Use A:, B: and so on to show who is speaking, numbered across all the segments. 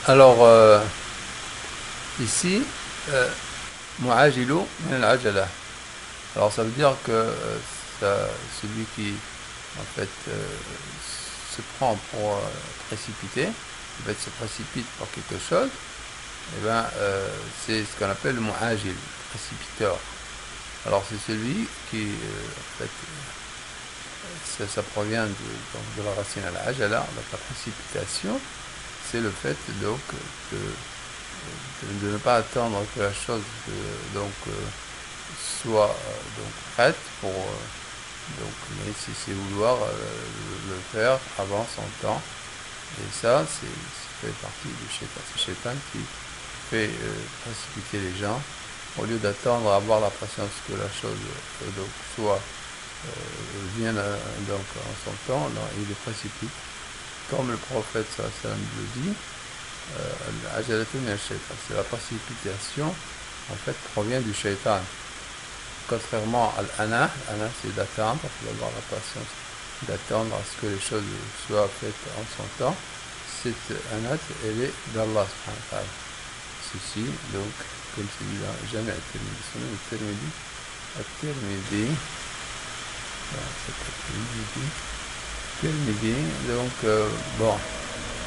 A: Alors, ici, mu'ajilu min al-ajala. Alors, ça veut dire que celui qui, en fait, se prend pour précipiter, en fait, se précipite pour quelque chose, eh ben, c'est ce qu'on appelle le mu'ajil, précipiteur. Alors, c'est celui qui, en fait, ça provient donc, de la racine al-ajala, donc la précipitation, c'est le fait donc de ne pas attendre que la chose donc soit donc prête pour donc, mais c'est vouloir le faire avant son temps, et ça fait partie du shaitan. C'est le shaitan qui fait précipiter les gens au lieu d'attendre à avoir la patience que la chose donc soit vienne donc en son temps. Non, il le précipite, comme le prophète sallam le dit. C'est la précipitation, en fait, provient du shaitan. Contrairement à l'ana, l'ana c'est d'attendre, il faut avoir la patience d'attendre à ce que les choses soient faites en son temps. Cette anat, elle est d'Allah. Ceci, donc, comme c'est dit dans Jami' al-Tirmidhi, donc, bon.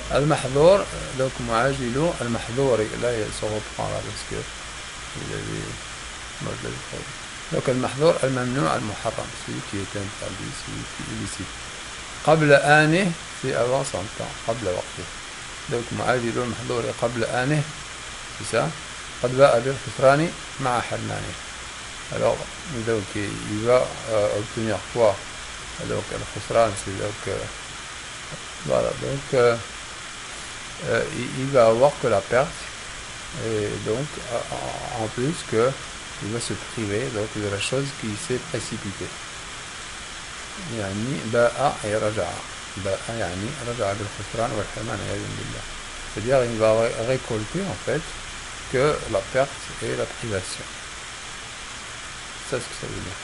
A: Al-Mahdhur, donc Mu'ajilu, Al-Mahdhur, là il se reprend là parce que il avait, moi je l'avais pas dit. Donc Al-Mahdhur, Al-Mamnu, Al-Muharram, celui qui est interdit, celui qui est illicite. Qabla anih, c'est avant son temps, Qabla waqti. Donc Mu'ajilu, Al-Mahdhur, Qabla anih, c'est ça. Qad ba'a bil khusrani ma'a harmani. Alors, donc il va obtenir quoi? Donc Al-Khusran, c'est donc, voilà, donc il va avoir que la perte, et donc en plus que il va se priver donc de la chose qui s'est précipitée. Yani ba'a et raja'a. Ba'a yani raja'a bil khusran wal hirman a'yadun billah. C'est-à-dire il va récolter en fait que la perte et la privation. C'est ce que ça veut dire.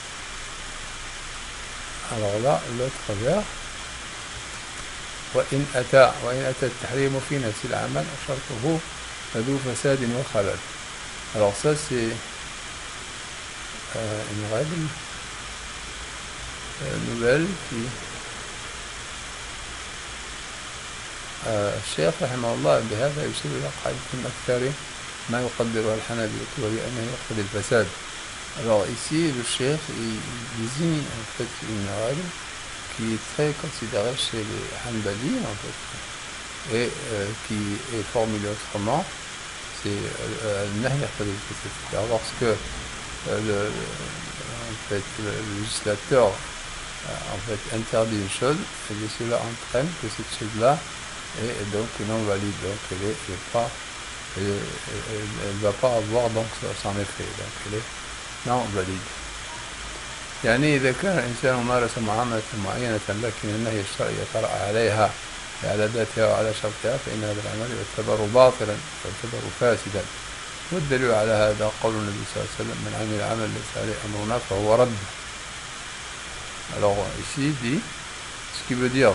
A: Alors là, l'autre vers. وإن أتى التحريم في نفس العمل شرطه ذو فساد وخلل. Alors ça c'est une règle nouvelle qui الشيخ رحمه الله بهذا يشير إلى قاعدة أكثر ما يقدرها الحنابلة وهي أنه يقتضي الفساد. Alors ici le cheikh il désigne en fait une règle qui est très considéré chez les Hanbali en fait, et qui est formulé autrement, c'est lorsque le législateur en fait interdit une chose, et cela entraîne que cette chose-là est donc non valide, donc elle ne va pas avoir donc son effet, donc elle est non valide. يعني إذا كان الإنسان مارس معاملة معينة لكن النهي الشرعي يطرأ عليها على ذاتها وعلى شرطها فإن هذا العمل يعتبر باطلا ويعتبر فاسدا. والدليل على هذا قول النبي صلى الله عليه وسلم من عمل عمل ليس عليه أمرنا فهو رد. Alors ici il dit ce qui veut dire,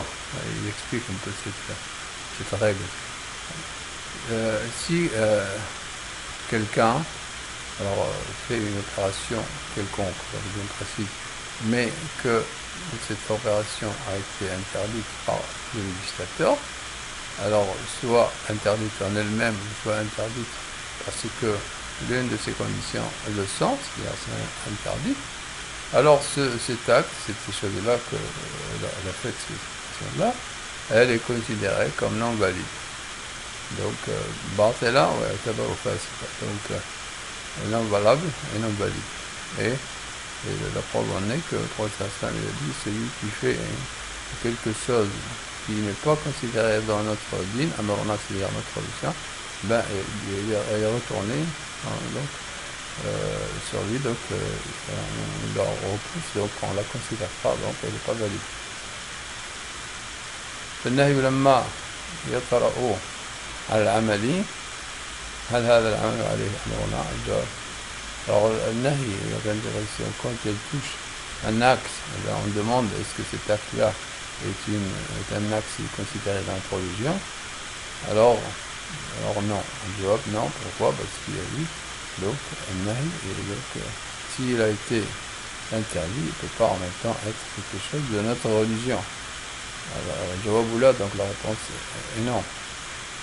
A: il explique un peu cette règle. Si quelqu'un fait une opération quelconque, bien précise, mais que cette opération a été interdite par le législateur, alors soit interdite en elle-même, soit interdite parce que l'une de ces conditions le sont, c'est-à-dire c'est interdit, alors cet acte, cette chose-là qu'elle a fait, cette chose-là, elle est considérée comme non valide. Donc, batela ou tabaru fasida. Donc, non valable et non valide. Et la preuve en est que le prophète a dit celui qui fait quelque chose qui n'est pas considéré dans notre dîne, amarona, c'est-à-dire notre religion, ben il est retourné donc, sur lui, donc on la repousse, donc on ne la considère pas, donc elle n'est pas valide. فالنهي لما يطرأ على العمل هل هذا العمل عليه أمرنا الجواب. Alors le nahi, quand elle touche un axe, on demande est-ce que cet acte-là est un axe considéré dans notre religion. Alors Alors non, le jawab non, pourquoi? Parce qu'il y a eu donc un nahi, et donc s'il a été interdit, il ne peut pas en même temps être quelque chose de notre religion. Alors الجواب لا, donc la réponse est non.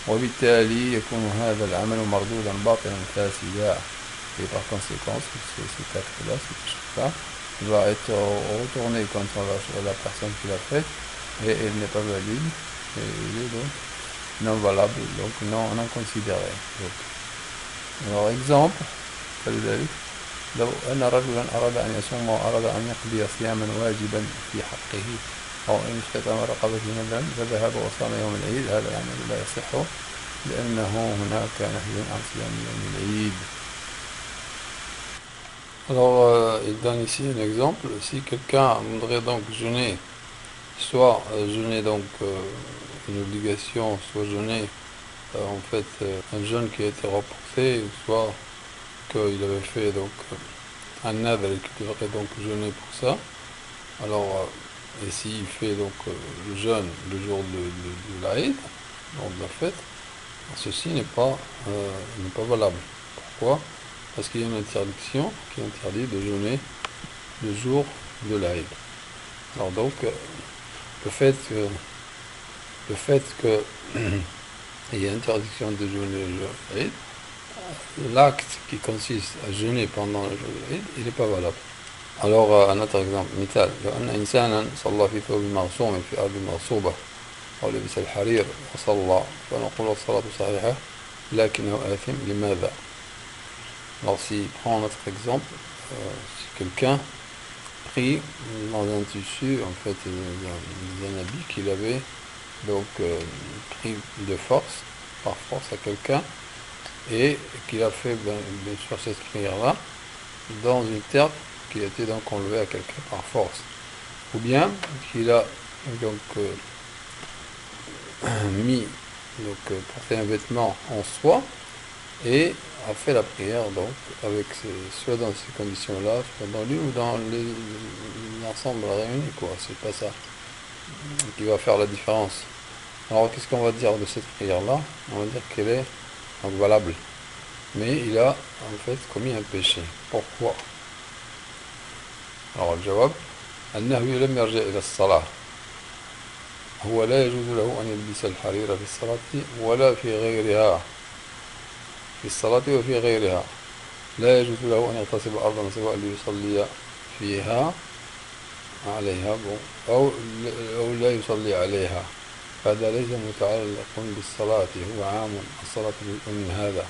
A: وبالتالي يكون هذا العمل مردودا باطلا فاسدا, et par conséquent cet acte-là, cette chose-là va être retourné contre la personne qui l'a fait, et elle n'est pas valide, et il est donc non valable, donc non considéré. Donc, alors exemple, فلذلك لو أن رجلا أراد أن يصوم وأراد أن يقضي صياما واجبا في حقه أو إن اشتتم رقبته مثلا فذهب وصام يوم العيد, هذا العمل لا يصح لأنه هناك نهي عن صيام يوم العيد. Alors, il donne ici un exemple. Si quelqu'un voudrait donc jeûner, soit jeûner donc une obligation, soit jeûner en fait un jeûne qui a été reporté, soit qu'il avait fait donc un nadr et qu'il devrait donc jeûner pour ça. Alors, et s'il fait donc le jeûne le jour de l'Aïd, lors de la fête, ceci n'est pas valable. Pourquoi? Parce qu'il y a une interdiction qui interdit de jeûner le jour de l'Aïd. Alors donc, le fait que il y a interdiction de jeûner le jour de l'Aïd, l'acte qui consiste à jeûner pendant le jour de l'Aïd, il n'est pas valable. Alors, un autre exemple, مثال, لو أن إنسانا صلى في ثوب مغصوم في أرض مغصوبة أو لبس الحرير وصلى, فنقول الصلاة صحيحة لكنه آثم. لماذا? Alors, si prend notre exemple, si quelqu'un prit dans un tissu, en fait, un habit qu'il avait donc pris de force, par force à quelqu'un, et qu'il a fait bien sûr cette prière-là dans une terre qui a été donc enlevée à quelqu'un par force, ou bien qu'il a donc porté un vêtement en soie et a fait la prière donc avec soit dans ces conditions-là, soit dans l'une ou dans l'ensemble réuni, quoi. C'est pas ça qui va faire la différence. Alors qu'est-ce qu'on va dire de cette prière-là? On va dire qu'elle est donc valable, mais il a en fait commis un péché. Pourquoi? Alors le jawab, النهي لم يرجع إلى الصلاة. هو لا يجوز له أن يلبس الحرير في الصلاة ولا في غيرها. في الصلاة وفي غيرها لا يجوز له أن يغتصب أرضا سواء ليصلي فيها عليها أو لا يصلي عليها. هذا ليس متعلق بالصلاة, هو عام, الصلاة جزء من هذا,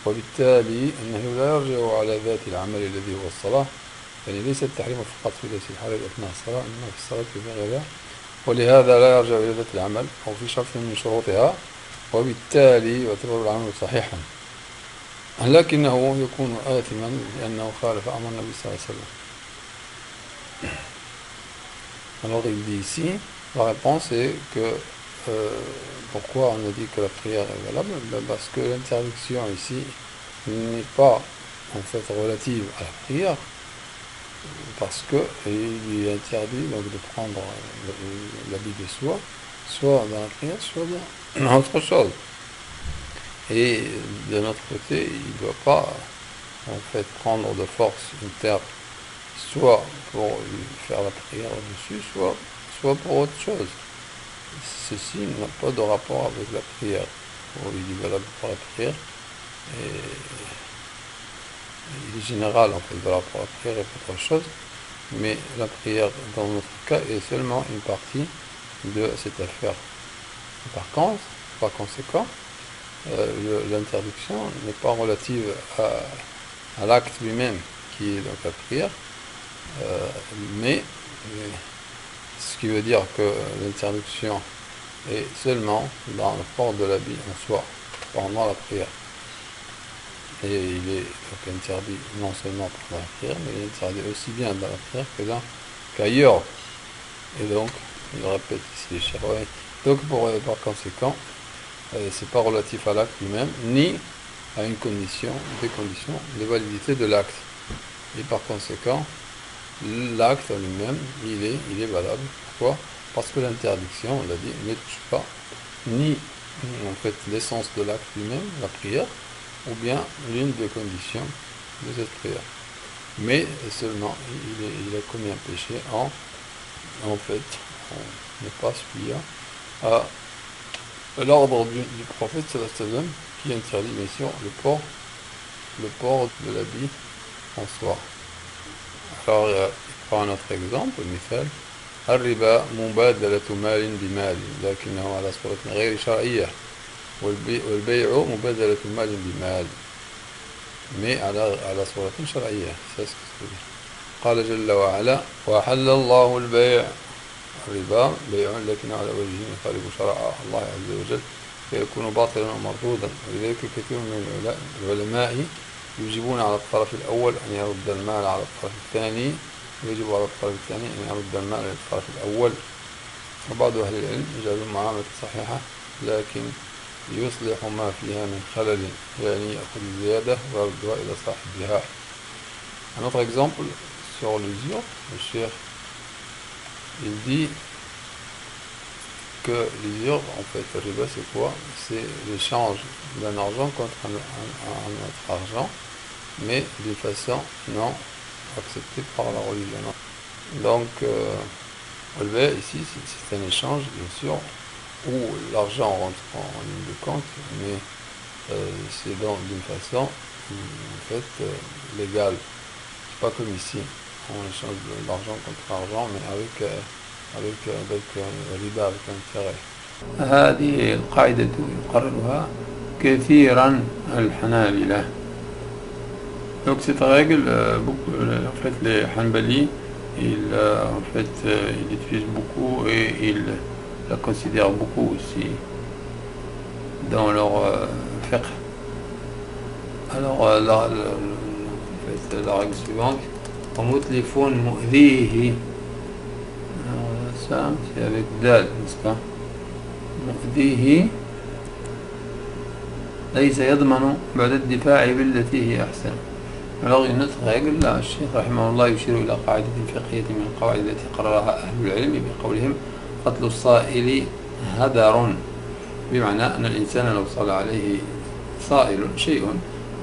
A: وبالتالي أنه لا يرجع على ذات العمل الذي هو الصلاة, يعني ليس التحريم فقط في لبس الحرير أثناء الصلاة, إنما في الصلاة وفي غيرها, ولهذا لا يرجع إلى ذات العمل أو في شرط من شروطها, وبالتالي يعتبر العمل صحيحا, لكنه يكون آثما لأنه خالف أمر النبي صلى الله عليه وسلم. Alors il dit ici, la réponse est que pourquoi on a dit que la prière est valable? Parce que l'interdiction ici n'est pas en fait relative à la prière, parce qu'il est interdit donc de prendre l'habit de soie, soit dans la prière, soit dans autre chose. Et de notre côté, il ne doit pas en fait prendre de force une terre, soit pour faire la prière dessus, soit pour autre chose. Ceci n'a pas de rapport avec la prière. Bon, il est valable pour la prière, et il est général en fait valable pour la prière et pour autre chose, mais la prière dans notre cas est seulement une partie de cette affaire. Par conséquent, l'interdiction n'est pas relative à l'acte lui-même qui est donc la prière, mais ce qui veut dire que l'interdiction est seulement dans le port de l'habit en soi pendant la prière, et il est donc interdit non seulement pendant la prière, mais il est interdit aussi bien dans la prière qu'ailleurs, et donc il répète ici les chers. Donc par conséquent, c'est pas relatif à l'acte lui-même, ni à des conditions de validité de l'acte. Et par conséquent, l'acte lui-même, il est valable. Pourquoi? Parce que l'interdiction, on l'a dit, ne touche pas ni en fait l'essence de l'acte lui-même, la prière, ou bien l'une des conditions de cette prière. Mais seulement il a commis un péché en fait, on n'est pas suivant à l'ordre du prophète sallallahu alayhi wa sallam, qui interdit bien sûr le port de l'habit en soi. Alors il prend un autre exemple, مثال الربا مبادلة مال بمال لكنه على صورة غير شرعية والبيع مبادلة مال بمال mais على صورة شرعية. C'est ce que ça veut dire. قال جل وعلا وأحل الله البيع الربا بيع لكنه على وجه يخالف شرع الله عز وجل فيكون باطلا ومردودا ولذلك كثير من العلماء يجبون على الطرف الأول أن يرد المال على الطرف الثاني ويجب على الطرف الثاني أن يرد المال على الطرف الأول. وبعض أهل العلم يجعلون المعاملة صحيحة لكن يصلح ما فيها من خلل يعني يأخذ الزيادة ويردها إلى صاحبها. Un autre exemple sur l'usure, le cheikh il dit que l'usure, en fait, le riba c'est quoi? C'est l'échange d'un argent contre un autre argent, mais de façon non acceptée par la religion. Donc, le ici, c'est un échange, bien sûr, où l'argent rentre en ligne de compte, mais c'est d'une façon, en fait, légale. C'est pas comme ici, on échange de l'argent contre l'argent, mais avec riba, avec intérêt. هذه القاعدة يقررها كثيرا الحنابلة. Donc cette règle, en fait les Hanbali, ils l'utilisent beaucoup et ils la considèrent beaucoup aussi dans leur fiqh. Alors en fait, la règle suivante, ومتلف مؤذيه. Ça, c'est avec dal, n'est-ce pas? مؤذيه ليس يضمن بعد الدفاع بالتي هي أحسن. Alors une autre règle, là, الشيخ رحمه الله يشير إلى قاعدة فقهية من القواعد التي قررها أهل العلم بقولهم قتل الصائل هدر، بمعنى أن الإنسان لو صلى عليه صائل شيء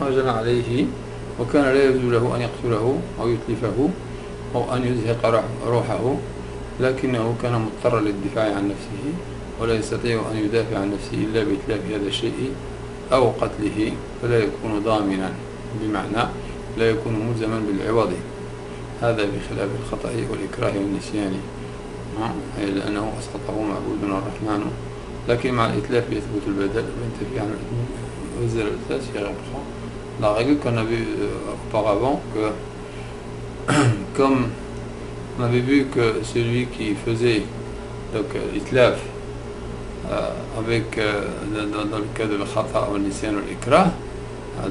A: وهجم عليه وكان لا يجوز له أن يقتله أو يتلفه أو أن يزهق روحه، لكنه كان مضطرا للدفاع عن نفسه ولا يستطيع أن يدافع عن نفسه إلا بإتلاف هذا الشيء أو قتله، فلا يكون ضامنا، بمعنى لا يكون ملزما بالعوض. هذا بخلاف الخطأ والإكراه والنسيان، لأنه أسقطه معبودنا الرحمن، لكن مع الإتلاف يثبت البدل وينتفي عن الزلل. La règle qu'on a vue auparavant, que comme on avait vu que celui qui faisait donc l'itlaf avec dans le cas de l'khata ou l'nisyan ou l'ikrah,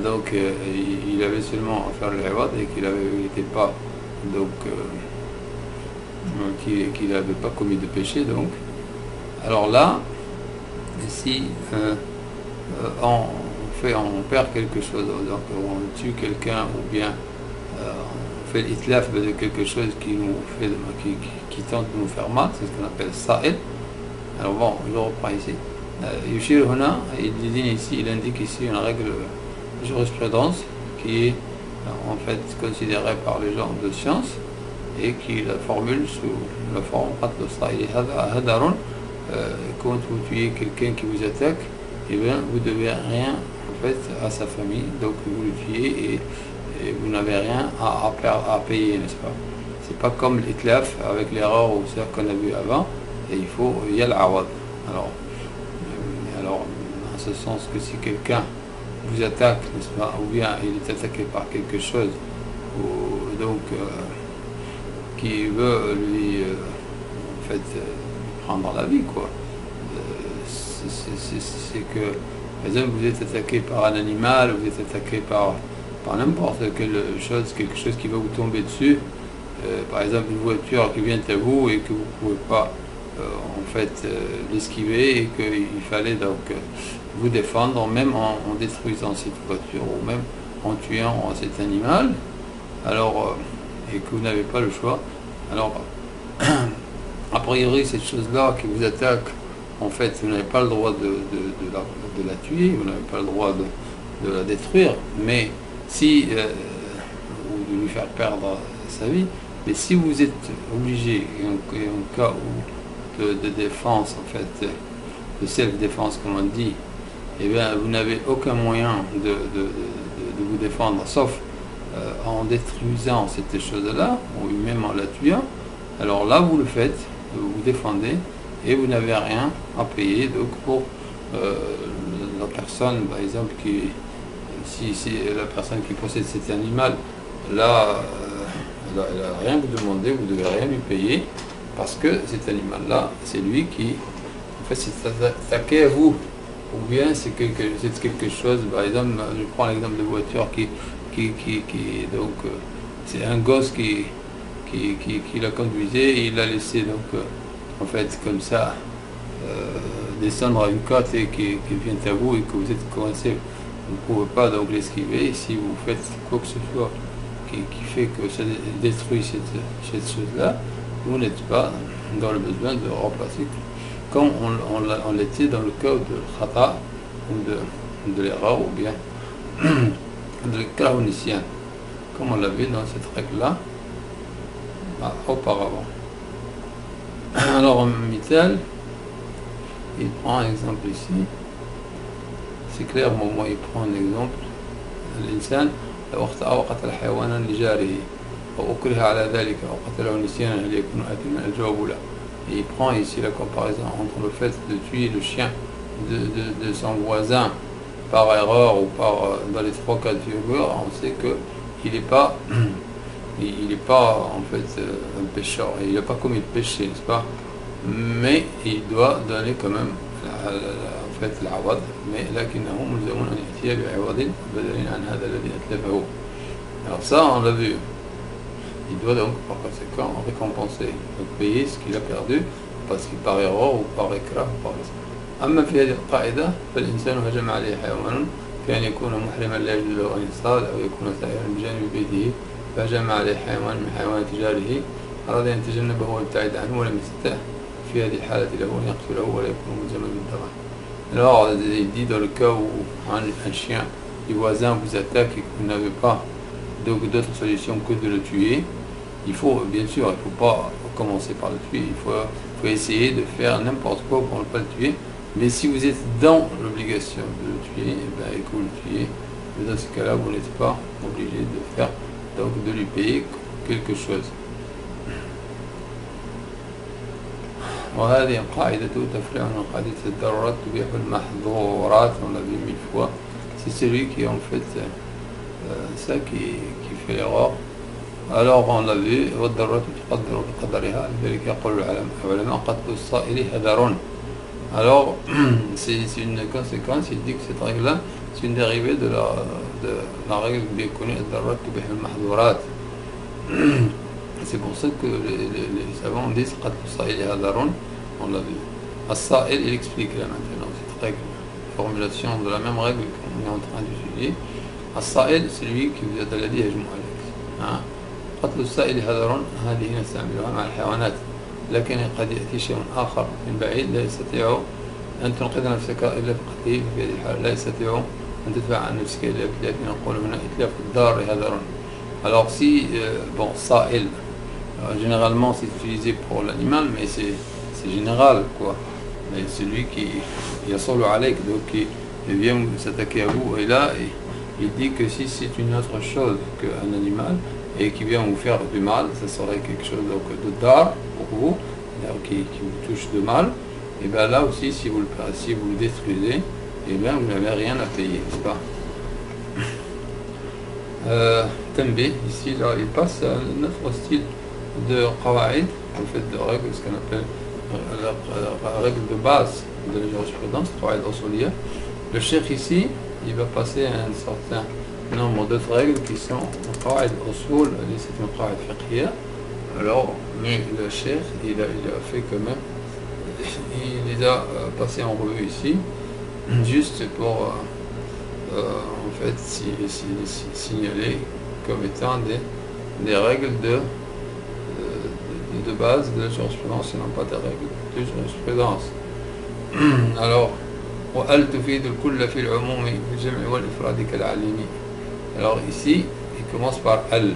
A: donc il avait seulement à faire le iwad et qu'il n'était pas donc qu'il n'avait pas commis de péché. Donc alors là, si on perd quelque chose, donc on tue quelqu'un ou bien on fait l'itlaf de quelque chose qui tente de nous faire mal, c'est ce qu'on appelle sa'il. Alors bon, je reprends ici. Yushir Huna, il indique ici une règle de jurisprudence qui est en fait considérée par les gens de science et qui la formule sous la forme qatl sa'il hadarun. Quand vous tuez quelqu'un qui vous attaque, eh bien vous ne devez rien en fait à sa famille, donc vous le tuez et vous n'avez rien à payer, n'est-ce pas? C'est pas comme l'itlaf avec l'erreur ou ça qu'on a vu avant, et il faut y a l'awad. Alors en ce sens que si quelqu'un vous attaque, n'est-ce pas, ou bien il est attaqué par quelque chose ou donc qui veut lui en fait prendre la vie, quoi, c'est que par exemple vous êtes attaqué par un animal, vous êtes attaqué par n'importe quelle chose, quelque chose qui va vous tomber dessus, par exemple une voiture qui vient à vous et que vous ne pouvez pas en fait l'esquiver et qu'il fallait donc vous défendre même en détruisant cette voiture ou même en tuant cet animal, alors et que vous n'avez pas le choix, alors a priori cette chose là qui vous attaque en fait, vous n'avez pas le droit de la tuer, vous n'avez pas le droit de la détruire, mais si, ou de lui faire perdre sa vie, mais si vous êtes obligé, en cas de défense, en fait, de self-défense, comme on dit, eh bien, vous n'avez aucun moyen de vous défendre, sauf en détruisant cette chose-là, ou même en la tuant. Alors là, vous le faites, vous vous défendez, et vous n'avez rien à payer. Donc pour la personne, par exemple, si c'est la personne qui possède cet animal, là, elle n'a rien que demandé, vous ne devez rien lui payer, parce que cet animal-là, c'est lui qui, en fait, c'est attaqué à vous. Ou bien c'est quelque chose, par exemple, je prends l'exemple de voiture donc c'est un gosse qui la conduisait et il l'a laissé, donc en fait comme ça descendre à une côte et qui vient à vous et que vous êtes coincé, vous ne pouvez pas donc l'esquiver. Si vous faites quoi que ce soit qui fait que ça détruit cette chose-là, vous n'êtes pas dans le besoin de remplacer, comme on l'était dans le cas de khata, ou de l'erreur, ou bien de l'ikra, comme on l'avait dans cette règle-là auparavant. Alors, Mital, il prend un exemple ici, c'est clair, moi il prend un exemple, l'insan لو أخطأ وقتل حيوانا لجاره أو أكره على ذلك أو قتله نسيانا هل يكون آثما؟ الجواب لا. Et il prend ici la comparaison entre le fait de tuer le chien de son voisin par erreur ou dans les trois cas de figure. On sait qu'il n'est pas, en fait un pécheur, il n'a pas commis le péché, n'est-ce pas, mais il doit donner quand même en fait العوض, mais لكنه ملزم أن يأتي بعوض بدل عن هذا الذي أتلفه. Alors ça on l'a vu, il doit donc par conséquent récompenser, donc payer ce qu'il a perdu parce qu'il par erreur ou par écrat ou par risque. أما في هذه القاعدة فالإنسان هجم عليه حيوان كأن يكون محرما لا يجوز له أن يصطاد أو يكون سائرا بجانب بيته فهجم عليه حيوان من حيوانات جاره أراد أن يتجنبه ويبتعد عنه ولم يستطع في هذه الحالة له أن يقتله ولا يكون ملزما بالضرر. Alors il dit dans le cas où un chien du voisin vous attaque et que vous n'avez pas d'autre solution que de le tuer, il faut, bien sûr, il ne faut pas commencer par le tuer, il faut essayer de faire n'importe quoi pour ne pas le tuer, mais si vous êtes dans l'obligation de le tuer, et que vous le tuez, dans ce cas-là, vous n'êtes pas obligé de faire, donc de lui payer quelque chose. وهذه قاعدة تفرع من قاعدة الضرورات تبيح المحظورات, on l'a vu 1000 fois. C'est celui qui en fait ça qui fait l'erreur. Alors on l'a vu, والضرورات تقدر بقدرها لذلك يقول العلماء قتل الصائل هدر. Alors c'est une conséquence, il dit que cette règle-là c'est une dérivée de la règle bien connue الضرورات تبيح المحظورات. C'est pour ça que les savants disent قتل الصائل هدر. On l'a vu. As-Sa'il, il explique là maintenant cette règle, formulation de la même règle qu'on est en train d'étudier. As-Sa'il, c'est lui qui vous a dit يهجم عليك. قتل السائل هدر هذه نستعملها مع الحيوانات، لكن قد يأتي شيء آخر من بعيد لا يستطيع أن تنقذ نفسك إلا بقتله. في هذه الحالة لا يستطيع أن تدفع عن نفسك إلا بقتله. نقول هنا إتلاف الدار هدر. Alors si, bon, Sa'il, généralement c'est utilisé pour l'animal, mais c'est général quoi, mais celui qui yasulu alayk, donc qui vient s'attaquer à vous, et là il dit que si c'est une autre chose qu'un animal et qui vient vous faire du mal, ça serait quelque chose donc de dar pour vous, qui vous touche de mal, et bien là aussi si vous le détruisez, et bien vous n'avez rien à payer, n'est-ce pas. Tambih, ici là il passe à notre style de qawaïd, en fait de règles, ce qu'on appelle la règle de base de la jurisprudence, qawaïd usuliyya. Le cheikh ici, il va passer à un certain nombre d'autres règles qui sont qawaïd usul, c'est une qawaïd fiqhiyya. Alors, mais le cheikh, il a fait quand même, il les a passés en revue ici, juste pour en fait signaler comme étant des règles de base de la jurisprudence et non pas des règles de jurisprudence. Alors, وَأَلْ تُفِيدُ الْكُلَّ فِي الْعُمُومِ بِالْجَمْعِ وَالْإِفْرَادِ كَالْعَلِيمِ. Alors ici, il commence par al.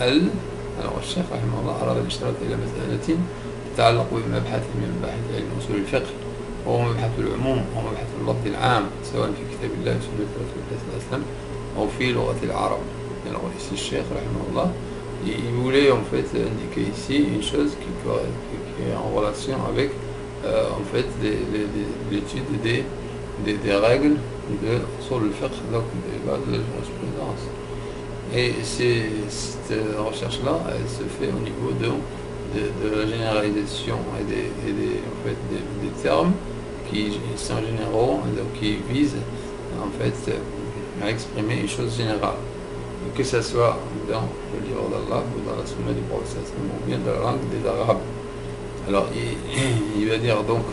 A: Alors الشيخ رحمه الله أراد الإشارة إلى مسألة تتعلق بمبحث من مباحث علم أصول الفقه، وهو مبحث العموم ومبحث اللفظ العام، سواء في كتاب الله وسنة رسول الله صلى الله عليه وسلم أو في لغة العرب. Alors ici le Cheikh رحمه الله, il voulait en fait indiquer ici une chose qui est en relation avec en fait l'étude des règles sur le fiqh, donc des bases de la jurisprudence. Et cette recherche-là, elle se fait au niveau de la généralisation et en fait, des termes qui sont généraux, donc qui visent en fait à exprimer une chose générale, que ce soit dans le livre d'Allah ou dans la sunna du prophète ou bien dans la langue des Arabes. Alors il va dire donc,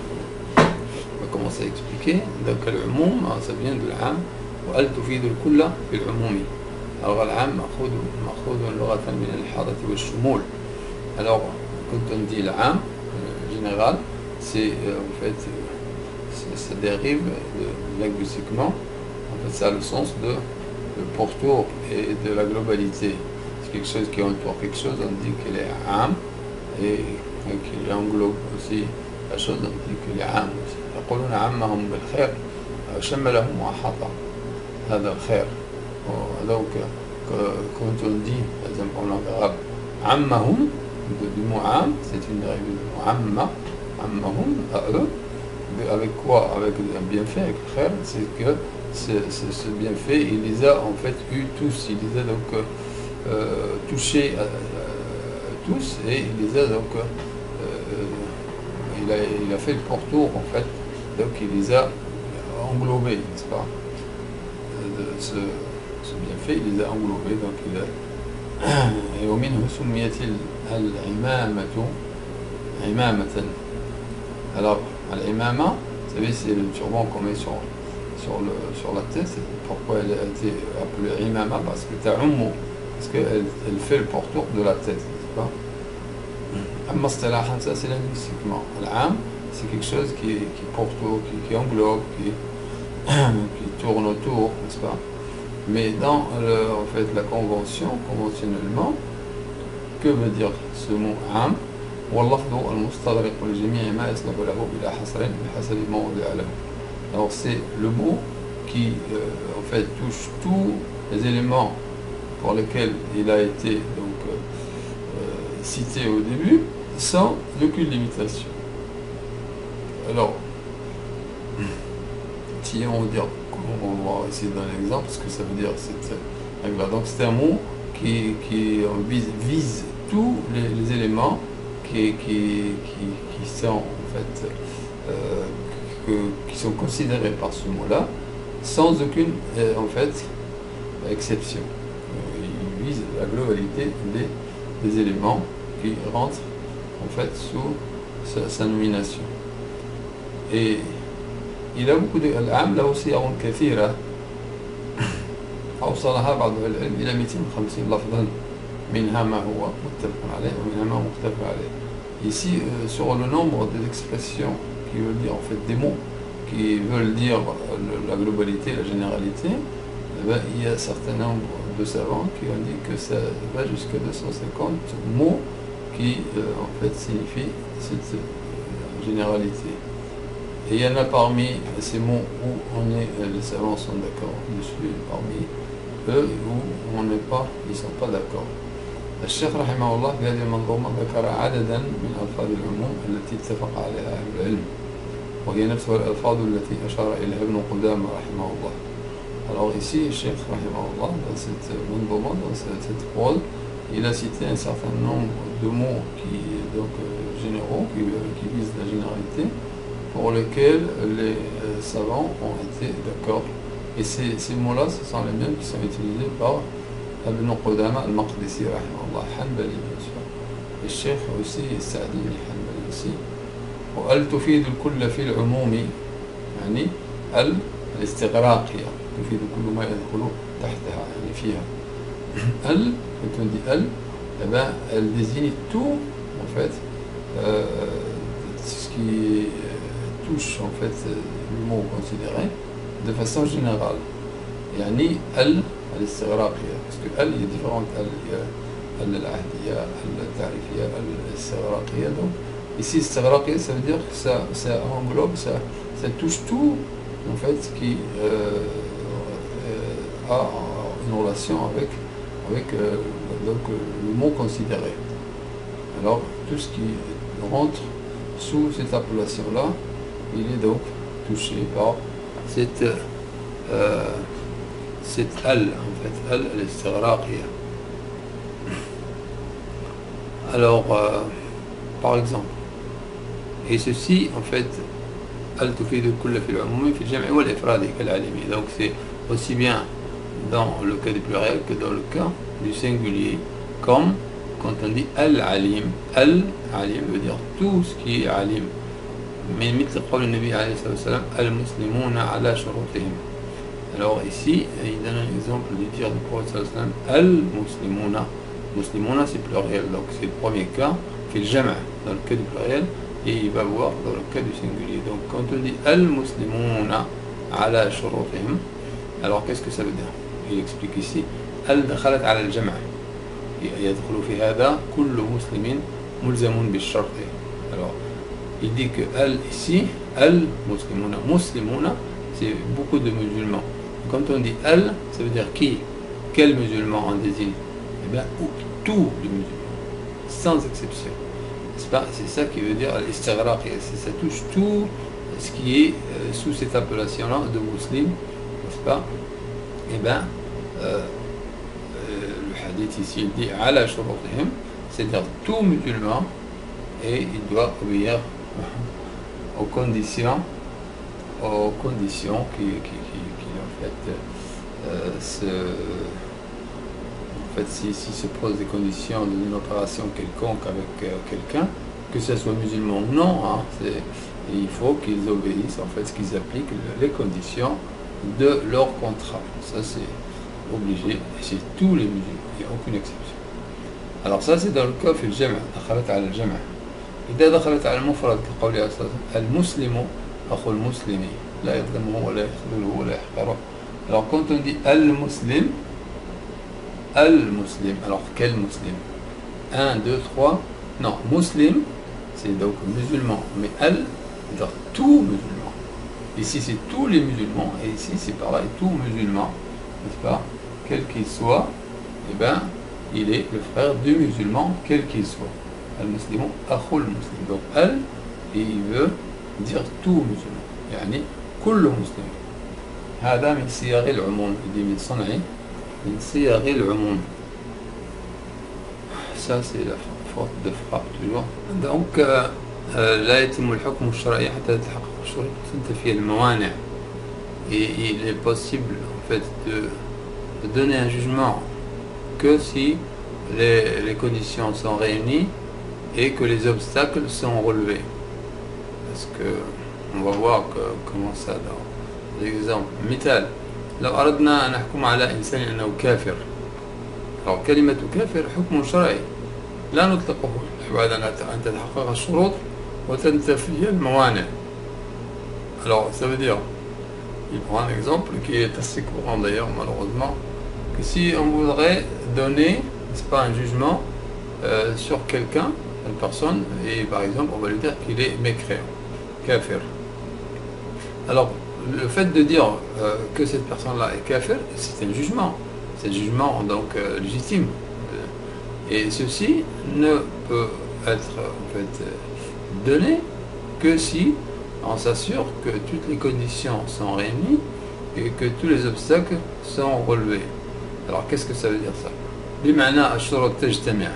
A: on va commencer à expliquer, donc l'umum, ça vient de l'am, wa al tufidu al-kulla fi al-umumi. Alors l'am مأخوذ لغة من الإحاطة والشمول. Alors quand on dit l'am général, c'est en fait ça dérive linguistiquement, en fait ça a le sens de pourtour et de la globalité. C'est quelque chose qui entoure quelque chose, on dit qu'il est am, et qu'il englobe aussi la chose, on dit qu'il est am aussi. يقولون عمهم بالخير شملهم وأحاط هذا الخير. Donc quand on dit par exemple en langue arabe ammahum, du mot am, c'est une dérivée du mot amma, ammahum, à eux, avec quoi? Avec un bienfait, avec khair, c'est que ce bienfait, il les a en fait eu tous, il les a donc touchés tous, et il les a donc il a fait le pourtour en fait, donc il les a englobés, n'est-ce pas? Ce bienfait, il les a englobés, donc il a ومنه سميت العمامة عمامة. Alors l'imama, vous savez, c'est le turban qu'on met sur la tête. Pourquoi elle a été appelée imama? Parce que ta'ummu, parce qu'elle fait le pourtour de la tête, n'est-ce pas? Amma istalahan, ça c'est linguistiquement. L'am, c'est quelque chose qui pourtour, qui englobe, qui tourne autour, n'est-ce pas? Mais dans en fait la conventionnellement, que veut dire ce mot am? Alors c'est le mot qui en fait touche tous les éléments pour lesquels il a été donc cité au début, sans aucune limitation. Alors si on veut dire, on va essayer d'un exemple, ce que ça veut dire cette règle-là. Donc c'est un mot qui vise tous les éléments qui sont en fait qui sont considérés par ce mot-là, sans aucune en fait exception. Il vise la globalité des éléments qui rentrent en fait sous sa nomination. Et il a beaucoup de العام له صيغ كثيرة أوصلها بعض العلم إلى 250 لفظا منها ما هو متفق عليه ومنها ما مختلف عليه. Ici, sur le nombre des expressions qui veulent dire en fait des mots qui veulent dire la globalité, la généralité, il y a un certain nombre de savants qui ont dit que ça va jusqu'à 250 mots qui en fait signifient cette généralité. Et il y en a parmi ces mots où les savants sont d'accord dessus, parmi eux où on n'est pas, ils ne sont pas d'accord. الشيخ رحمه الله في هذه المنظومة ذكر عددا من ألفاظ العموم التي اتفق عليها أهل العلم، وهي نفس الألفاظ التي أشار إليها ابن قدامة رحمه الله. Alors ici, le Cheikh رحمه الله, dans cette منظومة, dans cette prose, il a cité un certain nombre de mots donc généraux, qui visent la généralité, pour lesquels les savants ont été d'accord. Et ces mots-là, ce sont les mêmes qui sont utilisés par Ibn Qudama al-Maqdisi, rahimahullah, Hanbali, bien sûr. Et le Cheikh aussi, Sa'di, Hanbali aussi. وَأَلْ تُفِيدُ الْكُلَّ فِي الْعُمُومِ يعني الاستغراقية تفيد كل ما يدخل تحتها يعني فيها. quand on dit elle, eh ben, elle désigne tout en fait ce qui touche en fait le mot considéré de façon générale. يعني الاستغراقية parce que il y a différentes il y a العهدية التعريفية الاستغراقية. Donc ici استغراقية ça veut dire que ça englobe, ça touche tout en fait ce qui a une relation avec donc, le mot considéré. Alors tout ce qui rentre sous cette appellation-là, il est donc touché par cette al, en fait, al-istighraqiyya. Alors, par exemple, et ceci, en fait, al-tufidu kulla fil umumi fil jam'i wal ifradi kal-alimi. Donc c'est aussi bien dans le cas du pluriel que dans le cas du singulier, comme quand on dit al-alim. Al-alim veut dire tout ce qui est alim. Mais مثل قول النبي عليه الصلاة والسلام المسلمون على شروطهم. Alors ici, il donne un exemple du dire du prophète sallallahu alayhi wa sallam al-muslimuna. Muslimuna c'est pluriel, donc c'est le premier cas, fait le jama' dans le cas du pluriel, et il va voir dans le cas du singulier. Donc quand on dit al-muslimuna ala shurutihim, alors qu'est-ce que ça veut dire? Il explique ici al-dakhalat ala al-jama'. يدخل في هذا كل مسلم ملزم بالشرط. Alors il dit que al ici, al-muslimuna, muslimuna c'est beaucoup de musulmans. Quand on dit al, ça veut dire qui? Quel musulman on désigne? Eh bien, tous les musulmans, sans exception. C'est ça qui veut dire al-istighraq, ça touche tout ce qui est sous cette appellation-là de musulman, n'est-ce pas? Eh bien, le hadith ici il dit ala shurutihim, c'est-à-dire tout musulman, et il doit obéir aux conditions qui en fait, s'il se pose des conditions d'une opération quelconque avec quelqu'un, que ce soit musulman ou non, hein, il faut qu'ils obéissent, en fait, ce qu'ils appliquent les conditions de leur contrat. Ça c'est obligé, et c'est tous les musulmans, il n'y a aucune exception. Alors ça c'est dans le cas في الجمع، دخلت على الجمع. إذا دخلت على المفرد كقوله عليه الصلاة والسلام المسلم أخو المسلم لا يظلمه ولا يخذله ولا يحقره. Alors quand on dit al-muslim, alors quel muslim? 1, 2, 3, non, muslim, c'est donc musulman, mais al, c'est tout musulman. Ici c'est tous les musulmans, et ici c'est pareil, tout musulman, n'est-ce pas? Quel qu'il soit, eh bien, il est le frère du musulman, quel qu'il soit. Al-muslimu akhul muslim. Donc al, et il veut dire tout musulman. يعني كل مسلم. هذا من صيغ العموم. يدي من صنع من صيغ العموم. Ça c'est la faute de frappe toujours. Donc لا يتم الحكم الشرعي حتى تتحقق الشروط وتنتفي الموانع. Et il est possible en fait de donner un jugement que si les conditions sont réunies et que les obstacles sont relevés. Parce que on va voir comment ça dans l'exemple. مثال لو أردنا أن نحكم على إنسان أنه كافر. alors كلمة كافر حكم شرعي لا نطلقه بعد أن تتحقق الشروط وتنتفي الموانع. Alors ça veut dire, il prend un exemple qui est assez courant d'ailleurs malheureusement, que si on voudrait donner, n'est-ce pas, un jugement sur quelqu'un, une personne, et par exemple on va lui dire qu'il est mécréant, kafir. Alors le fait de dire que cette personne-là est kafir, c'est un jugement, c'est un jugement donc légitime, et ceci ne peut être en fait donné que si on s'assure que toutes les conditions sont réunies et que tous les obstacles sont relevés. Alors qu'est-ce que ça veut dire ça? بمعنى الشروط تجتمع.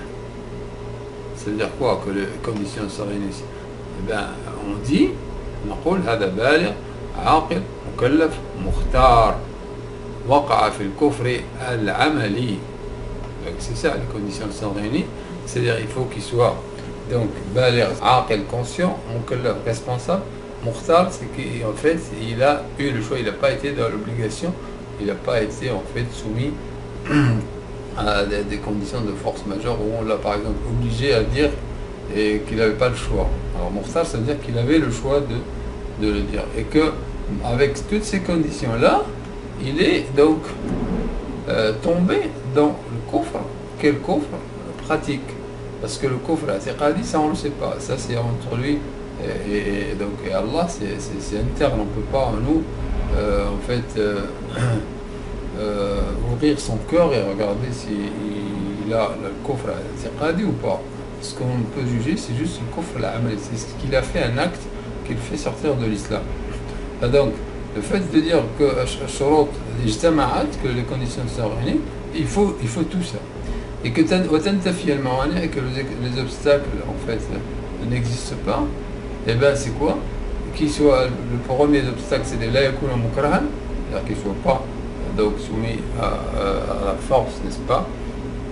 A: Ça veut dire quoi que les conditions sont réunies? Eh bien on dit, نقول هذا بالغ عاقل مكلف مختار وقع في الكفر العملي. Donc c'est ça, les conditions sont réunies, c'est-à-dire il faut qu'il soit donc بالغ عاقل conscient, مكلف responsable, mukhtar c'est qu'en fait il a eu le choix, il n'a pas été dans l'obligation, il n'a pas été en fait soumis à des conditions de force majeure où on l'a par exemple obligé à dire qu'il n'avait pas le choix. Alors mukhtar ça veut dire qu'il avait le choix de le dire. Et que, avec toutes ces conditions-là, il est donc tombé dans le kufr. Quel kufr pratique? Parce que le kufr i'tiqadi, ça on ne le sait pas. Ça c'est entre lui et donc et Allah, c'est interne. On ne peut pas, nous, en fait, ouvrir son cœur et regarder s'il a le kufr i'tiqadi ou pas. Ce qu'on peut juger, c'est juste le kufr al-amali. C'est ce qu'il a fait, un acte qui le fait sortir de l'islam. Donc, le fait de dire que les conditions sont réunies, il faut tout ça. Et que les obstacles en fait n'existent pas, et bien c'est quoi? Qu'il soit le premier obstacle, c'est la yakuna mukrahan, c'est-à-dire qu'il ne soit pas donc soumis à la force, n'est-ce pas,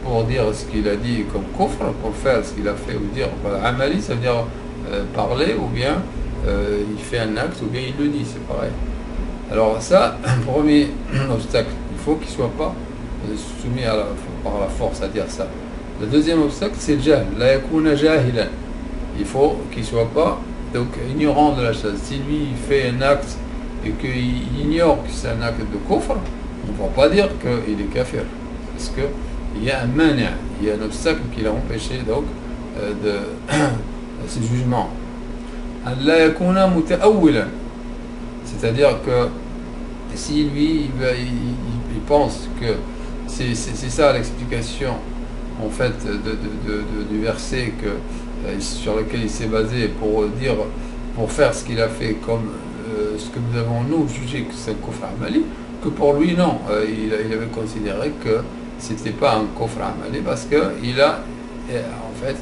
A: pour dire ce qu'il a dit comme kufr, pour faire ce qu'il a fait, ou dire amali, ça veut dire parler, ou bien il fait un acte, ou bien il le dit, c'est pareil. Alors ça, premier obstacle, il faut qu'il ne soit pas soumis par la force à dire ça. Le deuxième obstacle, c'est le jahl, la yakuna jahilan. Il faut qu'il ne soit pas donc ignorant de la chose. Si lui il fait un acte et qu'il ignore que c'est un acte de kufr, on ne va pas dire qu'il est kafir. Parce qu'il y a un mania, il y a un obstacle qui l'a empêché donc de ce jugement. La yakuna muta'awwilan. C'est-à-dire que si lui il pense que c'est ça l'explication en fait du verset sur lequel il s'est basé pour faire ce qu'il a fait comme ce que nous avons nous jugé que c'est un kufr amali, que pour lui non, il avait considéré que c'était pas un kufr amali parce qu'il a en fait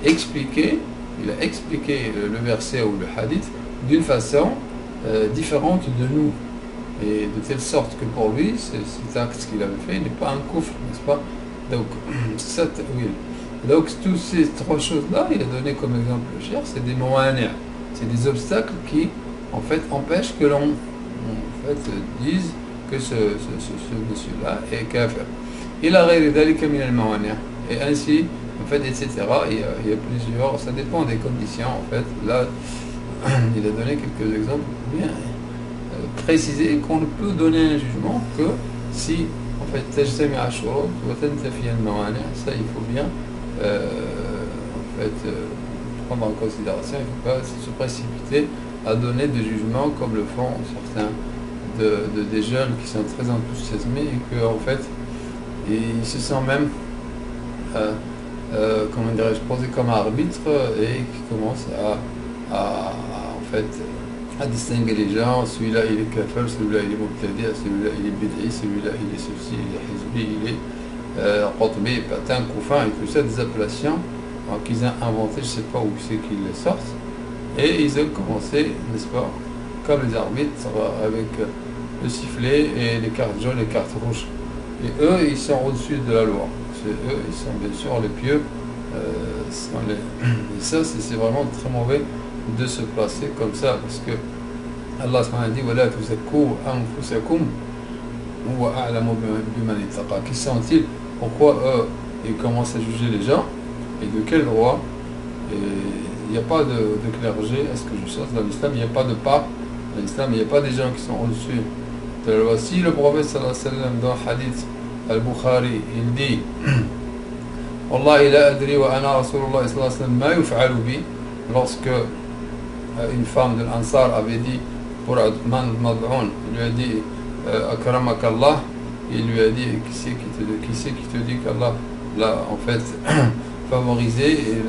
A: expliqué le verset ou le hadith d'une façon différente de nous, et de telle sorte que pour lui cet acte qu'il avait fait n'est pas un kufr, n'est-ce pas? Donc ça, oui. Donc toutes ces trois choses-là, il a donné comme exemple le cher, c'est des mawani', c'est des obstacles qui en fait empêchent que l'on en fait dise que ce monsieur-là est kafir. Il a ghayri min al-mawani', et ainsi en fait, etc. Il y a plusieurs, ça dépend des conditions en fait. Là il a donné quelques exemples bien précisés qu'on ne peut donner un jugement que si en fait tajtami'a shurut wa tantafi al-mawani'. Ça il faut bien en fait prendre en considération. Il ne faut pas se précipiter à donner des jugements comme le font certains des jeunes qui sont très enthousiasmés et que en fait ils se sentent même comment dirais-je, posés comme arbitre et qui commencent en fait à distinguer les gens. Celui-là il est kafir, celui-là il est mubtadi', celui-là il est bid'i, celui-là il est ceci, il est hizbi, il est qutbi, patin, koufin, et tout ça, des appellations qu'ils ont inventées, je ne sais pas où c'est qu'ils les sortent, et ils ont commencé, n'est-ce pas, comme les arbitres, avec le sifflet et les cartes jaunes et les cartes rouges, et eux ils sont au-dessus de la loi, eux ils sont bien sûr les pieux, et ça c'est vraiment très mauvais de se placer comme ça, parce que Allah a dit وَلَا تُزَكُّوا أَنفُسَكُمْ هُوَ أَعْلَمُ بِمَنِ اتَّقَى. Qui sont-ils? Pourquoi eux ils commencent à juger les gens, et de quel droit? Il n'y a pas de clergé, est-ce que je sache, dans l'islam il n'y a pas de pape, dans l'islam il n'y a pas des gens qui sont au-dessus de la loi. Si le prophète sallallahu alayhi wa sallam dans hadith al-Bukhari il dit Wallahi la adri wa ana Rasulullah sallallahu alayhi wa sallam ma yuf'alu bi, lorsque une femme de l'Ansar avait dit pour Uthman Mad'oun, il lui a dit Akramak Allah, il lui a dit qui c'est qui te dit qu'Allah l'a en fait favorisé, et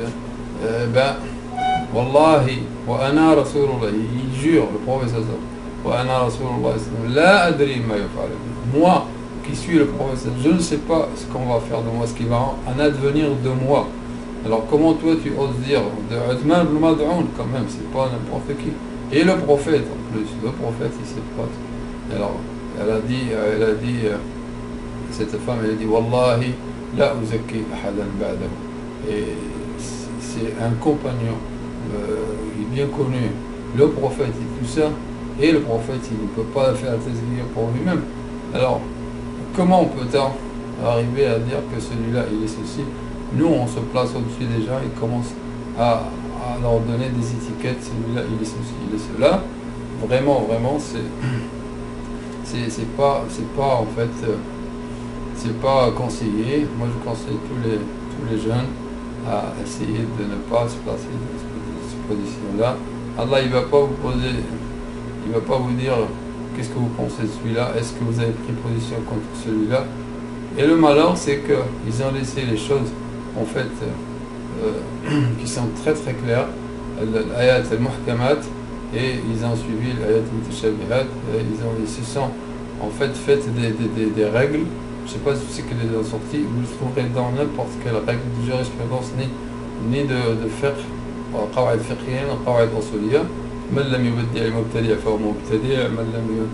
A: ben Wallahi wa ana Rasulullah, il jure le prophète sallallahu wa ana Rasulullah la adri ma yuf'alu bi, moi qui suis le prophète, je ne sais pas ce qu'on va faire de moi, ce qui va en advenir de moi. Alors comment toi tu oses dire de Uthman ibn Mad'oun, quand même, c'est pas n'importe qui. Et le prophète en plus, le prophète il sait pas. Alors elle a dit cette femme, elle a dit Wallahi la uzakki ahadan ba'dahu. Et c'est un compagnon, il est bien connu, le prophète et tout ça, et le prophète il ne peut pas faire tazkiyah pour lui-même. Alors comment peut-on arriver à dire que celui-là il est ceci? Nous, on se place au-dessus des gens et commence à leur donner des étiquettes, celui-là, il est ceci, il est cela. vraiment, c'est pas en fait, c'est pas conseillé. Moi je conseille tous les jeunes à essayer de ne pas se placer dans cette position-là. Allah il va pas vous poser, il va pas vous dire qu'est-ce que vous pensez de celui-là, est-ce que vous avez pris position contre celui-là. Et le malheur c'est qu'ils ont laissé les choses en fait qui sont très très claires, l'ayat al-muhkamat, et ils ont suivi l'ayat al-mutashabihat, ils se sont en fait des règles. Je ne sais pas si c'est que les ont sorties, vous le trouverez dans n'importe quelle règle de jurisprudence, ni de fiqh, qawaid fiqhiyya, qawaid usuliyya. من لم يبدع المبتدع فهو مبتدع، من لم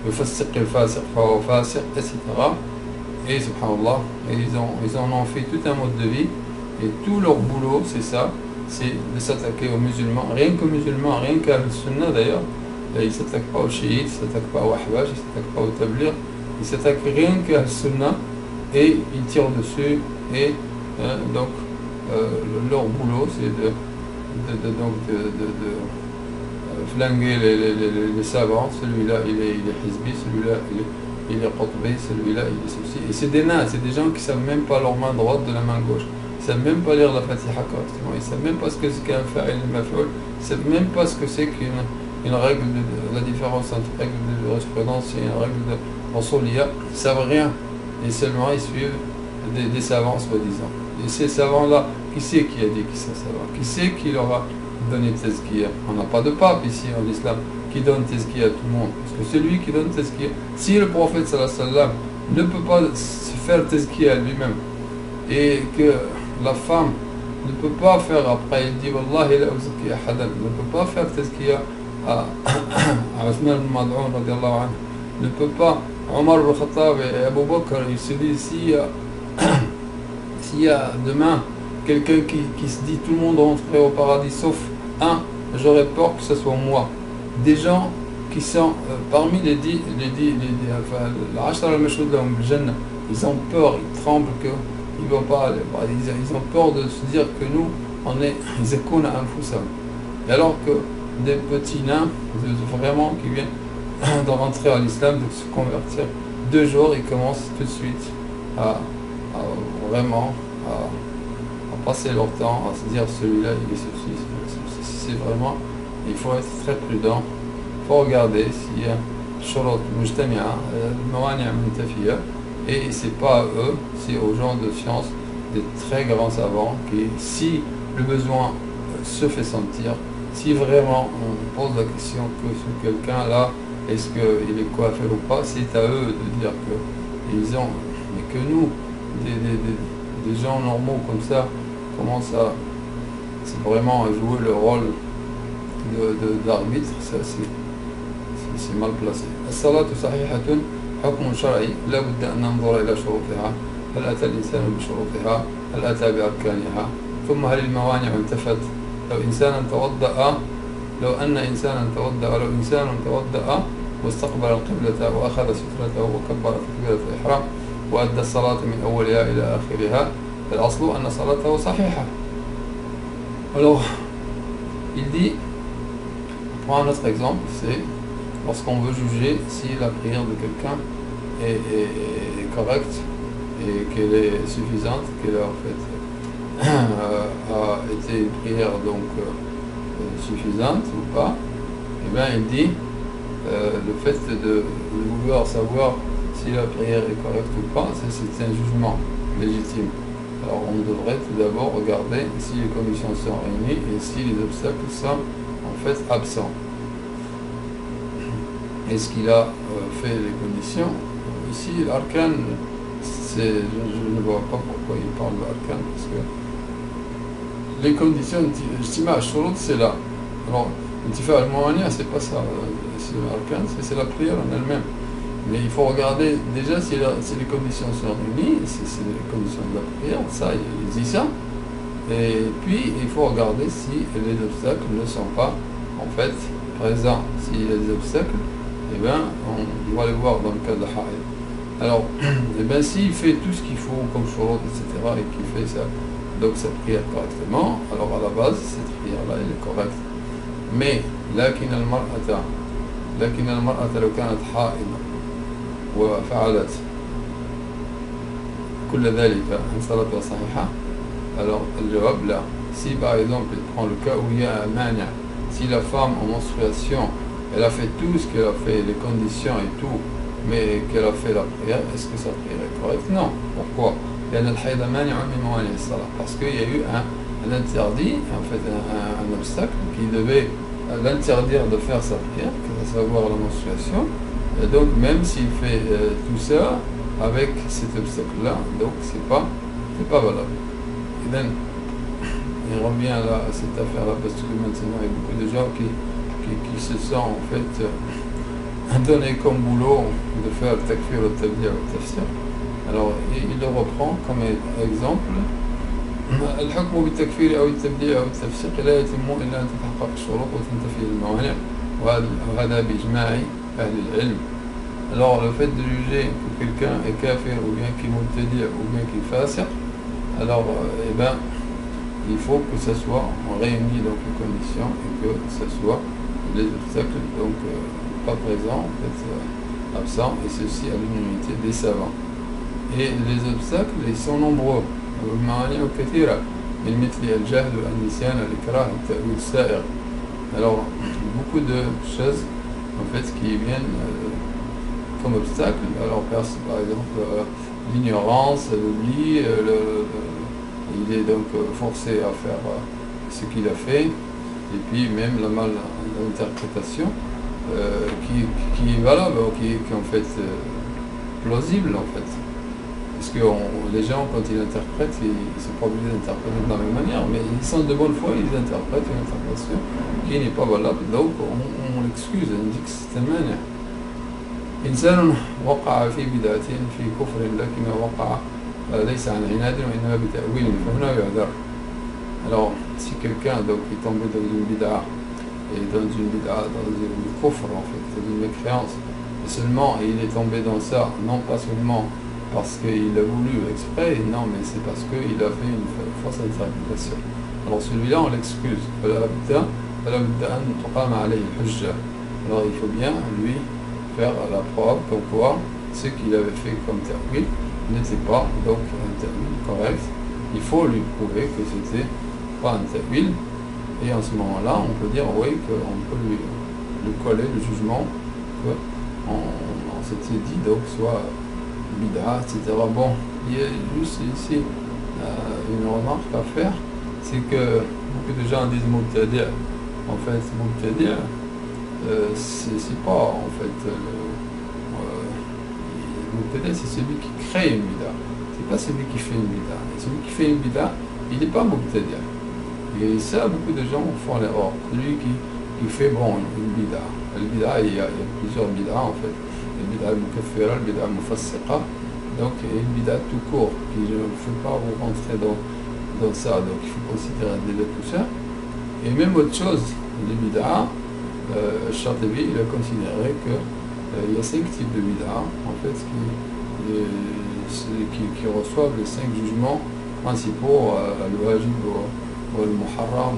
A: يفسق الفاسق فهو فاسق، etc. Et subhanallah, ils en ont fait tout un mode de vie, et tout leur boulot c'est ça, c'est de s'attaquer aux musulmans, rien qu'aux musulmans, rien qu'à al-Sunnah d'ailleurs. Ils ne s'attaquent pas aux chiites, ils ne s'attaquent pas aux ahbaj, ils ne s'attaquent pas aux tablir, ils s'attaquent rien qu'à al-Sunnah, et ils tirent dessus, et donc leur boulot c'est de flinguer les savants. Celui-là il est hizbi, celui-là il est qutbi, celui-là il est ceci. Et c'est des nains, c'est des gens qui ne savent même pas leur main droite de la main gauche, ils ne savent même pas lire la Fatiha correctement, ils ne savent même pas ce que c'est qu'un fa'il et maf'ul, ils ne savent même pas ce que c'est qu'une règle, la différence entre règle de jurisprudence et une règle de usuliyya. Ils ne savent rien, et seulement ils suivent des savants soi-disant. Et ces savants-là, qui c'est qui a dit qu'ils sont savants? Qui c'est qui leur a donner tezkiya? On n'a pas de pape ici en islam qui donne tezkiya à tout le monde, parce que c'est lui qui donne tezkiya. Si le prophète sallallahu alayhi wa sallam ne peut pas se faire tezkiya à lui-même, et que la femme ne peut pas faire, après il dit wallahi la uzki ahadan, ne peut pas faire tezkiya à Uthman ibn Mad'un radiallahu anhu, ne peut pas Omar ibn Khattab et Abu Bakr. Il se dit s'il y a demain quelqu'un qui se dit tout le monde rentrerait au paradis sauf un, j'aurais peur que ce soit moi. Des gens qui sont parmi les l'ashara al-mashhud lahum bil-jannah, ils ont peur, ils tremblent qu'ils ne vont pas aller. Ils ont peur de se dire que nous, on est zakuna anfusahum. Alors que des petits nains, vraiment qui viennent de rentrer à l'islam, de se convertir, 2 jours, ils commencent tout de suite à vraiment passer leur temps à se dire celui-là il est ceci. C'est vraiment, il faut être très prudent, il faut regarder s'il y a shurut mujtami'a, mawani' muntafiya, et c'est pas à eux, c'est aux gens de science, des très grands savants qui, si le besoin se fait sentir, si vraiment on pose la question que ce quelqu'un là, est-ce qu'il est coiffé ou pas, c'est à eux de dire que ils ont, mais que nous, des gens normaux comme ça, commencent à vraiment jouer le rôle d'arbitre, ça c'est mal placé. الصلاة صحيحة حكم شرعي لا بد أن ننظر إلى شروطها، هل أتى الإنسان بشروطها، هل أتى بأركانها، ثم هل الموانع انتفت. لو أن إنسانا توضأ واستقبل القبلة وأخذ سترته وكبر تكبيرة الإحرام وأدى الصلاة من أولها إلى آخرها، الأصل أن صلاته صحيحة. Alors, il dit, on prend un autre exemple, c'est lorsqu'on veut juger si la prière de quelqu'un est correcte et qu'elle est suffisante, qu'elle a en fait a été une prière donc suffisante ou pas. Et bien il dit le fait de vouloir savoir si la prière est correcte ou pas, c'est un jugement légitime. Alors on devrait tout d'abord regarder si les conditions sont réunies et si les obstacles sont en fait absents. Est-ce qu'il a fait les conditions? Ici l'arkan, je ne vois pas pourquoi il parle de l'arkan, parce que les conditions, c'est là. Alors, c'est pas ça, c'est l'arkan, c'est la prière en elle-même. Mais il faut regarder déjà si les conditions sont réunies, si c'est les conditions de la prière, ça, il dit ça. Et puis, il faut regarder si les obstacles ne sont pas, en fait, présents. S'il y a des obstacles, eh bien, on va les voir dans le cas de Haïd. Alors, eh bien, s'il fait tout ce qu'il faut, comme shurut, etc., et qu'il fait ça, donc sa prière correctement, alors à la base, cette prière-là, elle est correcte. Mais, lakin al-mar'ata لكن المرأة لو كانت حائضة وفعلت كل ذلك en صلاتها صحيحة. Alors le jawab là, si par exemple il prend le cas où il y a un mania, si la femme en menstruation elle a fait tout ce qu'elle a fait, les conditions et tout, mais qu'elle a fait la prière, est-ce que sa prière est correcte? Non. Pourquoi? Parce qu'il y a eu un interdit, en fait un obstacle qui devait l'interdire de faire sa prière, à savoir la menstruation. Et donc même s'il fait tout ça avec cet obstacle-là, donc c'est pas valable. Et then, il revient là, à cette affaire-là, parce que maintenant il y a beaucoup de gens qui se sentent en fait donné comme boulot de faire le takfir, le tabdi' ou le tafsir. Alors il le reprend comme exemple. الحكم بالتكفير أو التبديع أو التفسيق لا يتم إلا أن تتحقق الشروط وتنتفي الموانع وهذا بإجماع أهل العلم. Alors le fait de juger que quelqu'un est kafir ou bien qu'il est mubtadi' ou bien qu'il est fasiq, alors il faut que ça soit réuni donc les conditions et que ça soit les obstacles donc pas présents, en fait absents, et ceci à l'unanimité des savants. Et les obstacles ils sont nombreux. Alors beaucoup de choses en fait qui viennent comme obstacle. Alors par exemple l'ignorance, l'oubli, il est donc forcé à faire ce qu'il a fait, et puis même la malinterprétation qui est valable, qui est en fait plausible en fait. Parce que les gens, quand ils interprètent, ils ne sont pas obligés d'interpréter de la même manière, mais ils sont de bonne foi, ils interprètent une interprétation qui n'est pas valable, donc on l'excuse, on dit que c'est un manière. إنسان وقع في بدعة في كفر لكنه وقع ليس عن عناد وإنما بتأويل فهنا يعذر. Alors, si quelqu'un donc est tombé dans une bid'a, et dans une kufr en fait, dans une mécréance, et seulement il est tombé dans ça, non pas seulement parce qu'il a voulu exprès, non, mais c'est parce qu'il a fait une fausse interprétation. Alors celui-là, on l'excuse. Alors il faut bien lui faire la preuve comme quoi ce qu'il avait fait comme ta'wil n'était pas donc un ta'wil correct. Il faut lui prouver que c'était pas un ta'wil, et en ce moment-là, on peut dire oui, qu'on peut lui coller le jugement qu'on s'était dit, donc soit bid'a, etc. Bon, il y a juste ici une remarque à faire, c'est que beaucoup de gens disent mubtadi'. En fait, mubtadi', c'est pas en fait mubtadi', c'est celui qui crée une bid'a, c'est pas celui qui fait une bid'a. Et celui qui fait une bid'a, il n'est pas mubtadi'. Et ça, beaucoup de gens font l'erreur. Celui qui fait une bid'a. Le bid'a, il y a plusieurs bid'a en fait. Le bid'a mukaffira, le bid'a mufassiqa. Donc une bid'a tout court, qui ne faut pas vous rentrer dans ça. Donc il faut considérer déjà tout ça. Et même autre chose, les bid'a, Chatibi, il a considéré qu'il y a 5 types de bid'a, en fait, qui reçoivent les 5 jugements principaux, le wajib, le muharram,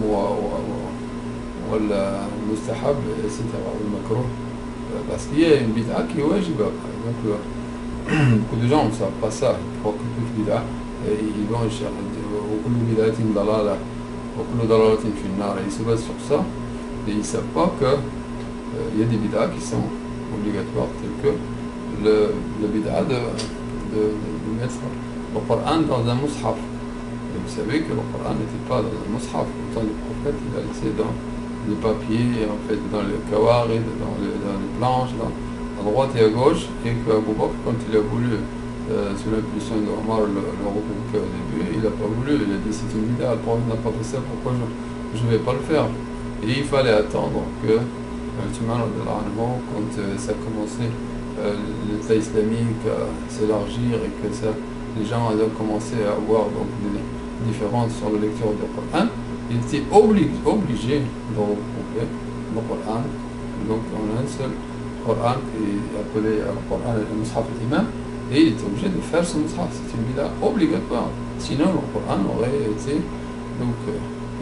A: le mustahab, etc., le makruh. Parce qu'il y a une bid'a qui est wajiba. Par exemple, beaucoup de gens ne savent pas ça, ils croient que toute bid'a, ils vont chercher, ils se basent sur ça, et ils ne savent pas qu'il y a des bid'as qui sont obligatoires, telles que le bid'a de mettre le Coran dans un mushaf. Et vous savez que le Coran n'était pas dans un mushaf. Pourtant le prophète il a laissé dans les papiers, en fait, dans les kawarid, dans les planches, à droite et à gauche, et qu'Abu Bakr, quand il a voulu, sous l'impulsion d'Omar, le regrouper au début, il n'a pas voulu, il a dit c'est une bid'a, le prophète n'a pas fait ça, pourquoi je ne vais pas le faire? Et il fallait attendre que quand ça a commencé, l'État islamique à s'élargir et que les gens ont commencé à avoir donc, des différences sur la lecture du Coran, il était obligé de regrouper le Coran. Donc on a un seul Coran qui est appelé le Coran le Mushaf al-Imam, et il était obligé de faire ce Mushaf. C'est une bid'a obligatoire. Sinon le Coran aurait été... Donc,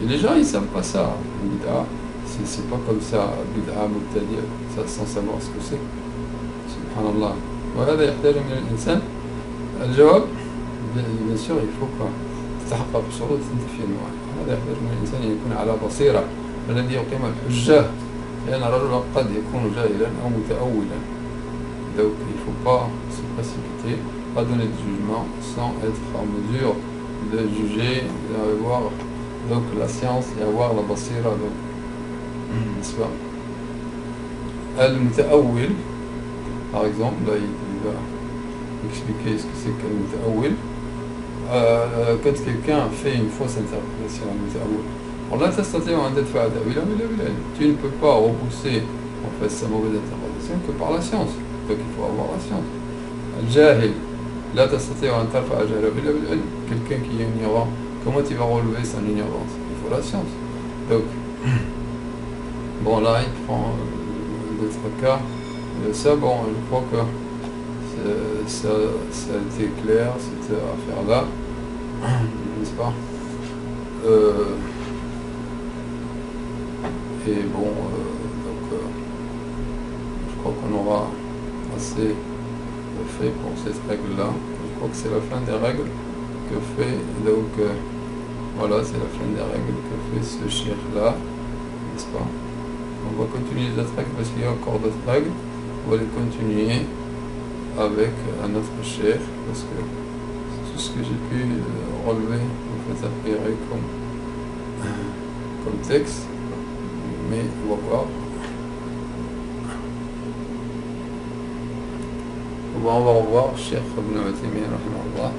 A: et les gens ils ne savent pas ça. Une bid'a, c'est pas comme ça, bid'a mubtadi', ça sans savoir ce que c'est. Subhanallah. وهذا يحتاج من الإنسان الجواب bien sûr il faut تتحقق شروط تنتفي الموانع. هذا يحتاج من الإنسان أن يكون على بصيرة الذي يقيم الحجة، لأن الرجل قد يكون جاهلا أو متأولا. Donc il ne faut pas se précipiter, pas donner de jugement sans être en mesure de juger, d'avoir donc la science et avoir la basira, donc n'est-ce pas. Al-Muta'awwil, par exemple, là il va expliquer ce que c'est qu'Al-Muta'awwil. Quand quelqu'un fait une fausse interprétation Al-Muta'awwil, tu ne peux pas repousser en fait sa mauvaise interprétation que par la science. Donc il faut avoir la science. Al-Jahil, la tastati'u an tarfa'a jahlahu illa bil ilm. Quelqu'un qui est ignorant, comment tu vas relever son ignorance? Il faut la science. Donc, bon là il prend d'autres cas. Ça, bon, je crois que ça a été clair, cette affaire-là, n'est-ce pas? Et bon, donc, je crois qu'on aura assez fait pour cette règle-là. Je crois que c'est la fin des règles que fait, donc, voilà, c'est la fin des règles que fait ce cheikh-là, n'est-ce pas? On va continuer les autres règles parce qu'il y a encore d'autres règles. On va les continuer avec un autre cheikh parce que c'est tout ce que j'ai pu relever, en fait, a priori comme texte. Mais on va voir. On va revoir Cheikh Ibn Uthaymin rahimahullah.